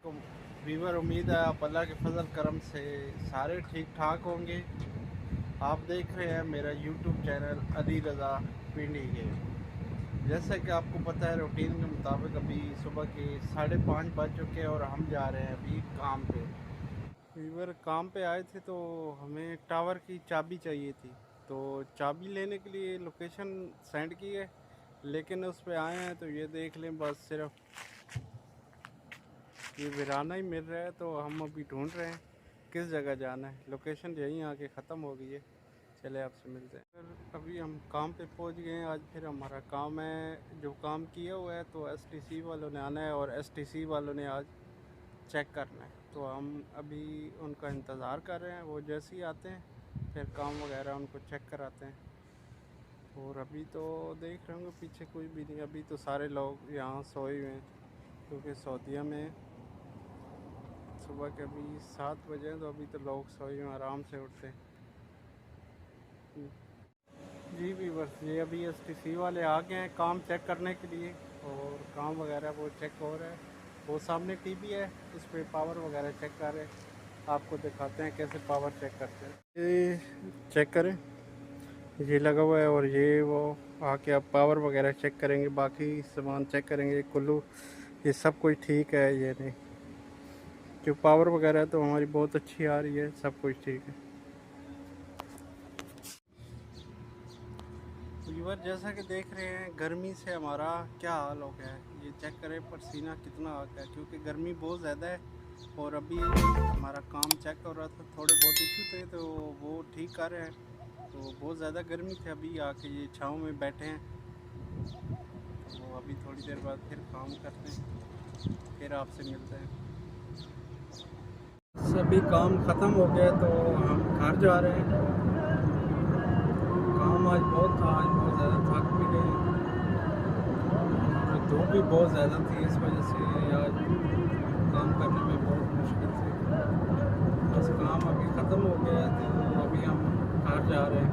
अलैकुम वीवर। उम्मीद है आप अल्लाह के फजल करम से सारे ठीक ठाक होंगे। आप देख रहे हैं मेरा यूट्यूब चैनल अली रज़ा पिंडी के। जैसा कि आपको पता है रूटीन के मुताबिक अभी सुबह के 5:30 बज चुके हैं और हम जा रहे हैं अभी काम पे। वीवर काम पे आए थे तो हमें टावर की चाबी चाहिए थी, तो चाबी लेने के लिए लोकेशन सेंड की है, लेकिन उस पे आए हैं तो ये देख लें बस सिर्फ ये वीराना ही मिल रहा है। तो हम अभी ढूंढ रहे हैं किस जगह जाना है। लोकेशन यहीं आके ख़त्म हो गई है। चले आपसे मिलते हैं। फिर अभी हम काम पे पहुंच गए हैं। आज फिर हमारा काम है, जो काम किया हुआ है तो एसटीसी वालों ने आना है और एसटीसी वालों ने आज चेक करना है। तो हम अभी उनका इंतज़ार कर रहे हैं। वो जैसे ही आते हैं फिर काम वगैरह उनको चेक कराते हैं। और अभी तो देख रहे होंगे पीछे कोई भी नहीं। अभी तो सारे लोग यहाँ सोए हुए हैं क्योंकि सऊदीया में सुबह के अभी 7 बजे हैं, तो अभी तो लोग सोए हुए आराम से उठते हैं। जी भी बस ये अभी एसटीसी वाले आ गए हैं काम चेक करने के लिए और काम वगैरह वो चेक हो रहा है। वो सामने टीवी है, उस पर पावर वगैरह चेक कर रहे हैं। आपको दिखाते हैं कैसे पावर चेक करते हैं। ये चेक करें, ये लगा हुआ है और ये वो आके अब पावर वगैरह चेक करेंगे, बाकी सामान चेक करेंगे कुल्लू ये सब कुछ ठीक है ये नहीं। जो पावर वगैरह तो हमारी बहुत अच्छी आ रही है, सब कुछ ठीक है। व्यूअर जैसा कि देख रहे हैं गर्मी से हमारा क्या हाल हो गया है। ये चेक करें पसीना कितना आ गया है क्योंकि गर्मी बहुत ज़्यादा है। और अभी हमारा काम चेक हो रहा था, थोड़े बहुत इशू थे तो वो ठीक कर रहे हैं। तो बहुत ज़्यादा गर्मी थी, अभी आके ये छाँव में बैठे हैं। तो अभी थोड़ी देर बाद फिर काम करते हैं, फिर आपसे मिलते हैं। सभी काम ख़त्म हो गया तो हम घर जा रहे हैं। काम आज बहुत था, आज बहुत ज़्यादा थक भी गए और धूप भी बहुत ज़्यादा थी, इस वजह से आज काम करने में बहुत मुश्किल थी। बस काम अभी ख़त्म हो गया है तो अभी हम घर जा रहे हैं।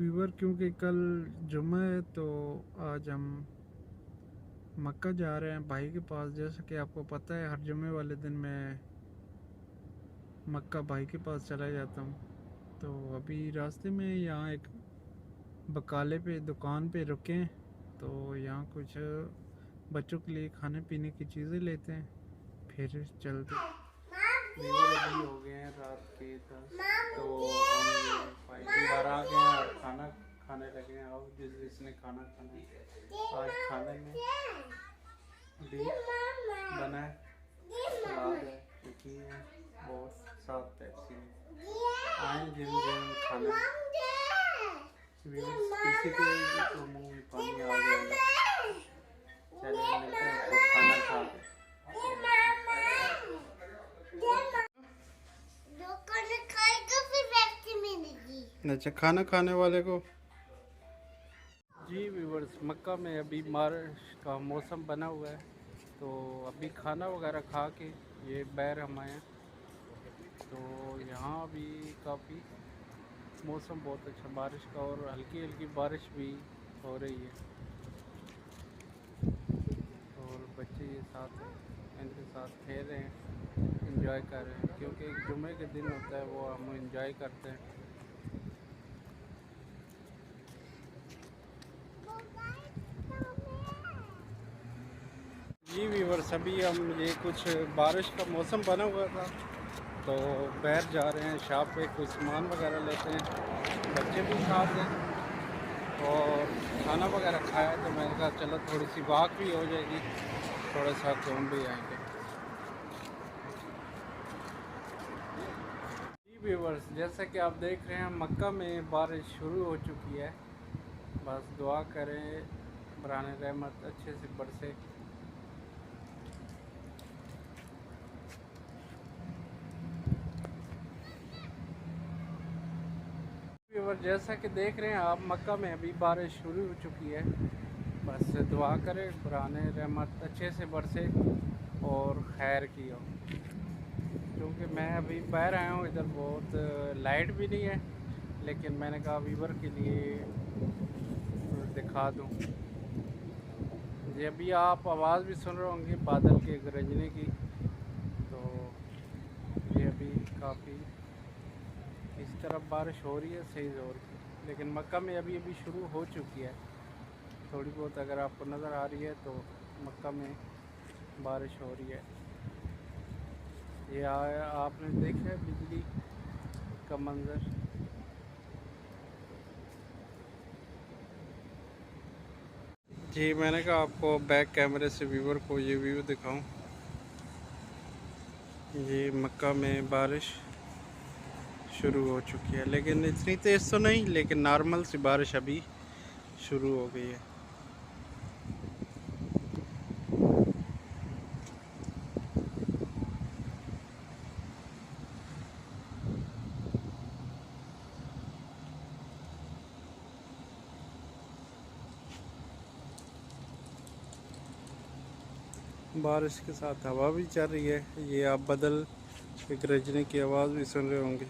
वीवर क्योंकि कल जुम्मा है तो आज हम मक्का जा रहे हैं भाई के पास। जैसा कि आपको पता है हर जुम्मे वाले दिन मैं मक्का भाई के पास चला जाता हूँ। तो अभी रास्ते में यहाँ एक बकाले पे दुकान पे रुके हैं, तो यहाँ कुछ बच्चों के लिए खाने पीने की चीज़ें लेते हैं फिर चलते। अभी हो गए हैं रात के 10, तो हम भाई के घर आ गए हैं और खाना खाने लगे हैं। अब जिसने खाना खाना है, आज खाने में बीफ बना है, सलाद है, टिक्की है और साथ पैप्सी है। आए जिन खाना किसी के तो मुँह में पानी आ गया। चले मिलते हैं तो खाना खा के। अच्छा खाना खाने वाले को जी व्यूअर्स, मक्का में अभी बारिश का मौसम बना हुआ है, तो अभी खाना वगैरह खा के ये बैर हम आए हैं। तो यहाँ अभी काफ़ी मौसम बहुत अच्छा बारिश का और हल्की हल्की बारिश भी हो रही है। और बच्चे ये साथ इनके साथ खेल रहे हैं, एंजॉय कर रहे हैं क्योंकि जुम्मे के दिन होता है वो हम एंजॉय करते हैं। जी व्यूअर्स, अभी हम ये कुछ बारिश का मौसम बना हुआ था तो बाहर जा रहे हैं शॉप पे, कुछ सामान वगैरह लेते हैं। बच्चे भी साथ हैं और खाना वगैरह खाया तो मैंने कहा चलो थोड़ी सी वॉक भी हो जाएगी, थोड़ा सा घूम भी आएंगे। जी व्यूअर्स, जैसा कि आप देख रहे हैं मक्का में बारिश शुरू हो चुकी है। बस दुआ करें बराने रहमत अच्छे से बरसे। और जैसा कि देख रहे हैं आप मक्का में अभी बारिश शुरू हो चुकी है। बस दुआ करें बराने रहमत अच्छे से बरसे और खैर की हो। क्योंकि मैं अभी बाहर आया हूँ, इधर बहुत लाइट भी नहीं है, लेकिन मैंने कहा वीवर के लिए दिखा दूँ। जी अभी आप आवाज़ भी सुन रहे होंगे बादल के गरजने की। तो ये अभी काफ़ी इस तरफ बारिश हो रही है सही ज़ोर की, लेकिन मक्का में अभी अभी शुरू हो चुकी है थोड़ी बहुत। अगर आपको नज़र आ रही है तो मक्का में बारिश हो रही है। ये आपने देखा है बिजली का मंज़र। जी मैंने कहा आपको बैक कैमरे से व्यूवर को ये व्यू दिखाऊं। ये मक्का में बारिश शुरू हो चुकी है, लेकिन इतनी तेज़ तो नहीं, लेकिन नॉर्मल सी बारिश अभी शुरू हो गई है। बारिश के साथ हवा भी चल रही है। ये आप बादल के गरजने की आवाज़ भी सुन रहे होंगे।